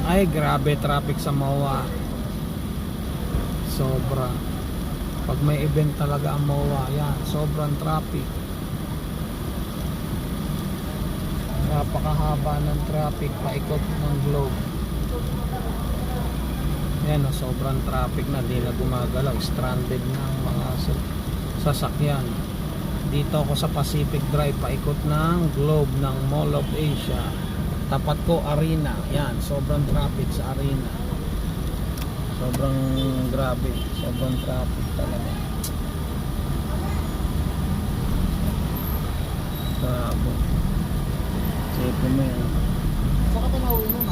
Ay, grabe traffic sa MOA. Sobra. Pag may event talaga ang MOA, yan, sobrang traffic. Napakahaba ng traffic paikot ng Globe. Yan, sobrang traffic na, di na gumagalaw, stranded na ang mga sasakyan. Dito ako sa Pacific Drive, paikot ng Globe ng Mall of Asia. Tapat ko Arena. Yan, sobrang traffic sa Arena. Sobrang grabe, sobrang traffic talaga. Grabe. Sipin mo yan. Saka pa nauwi nun.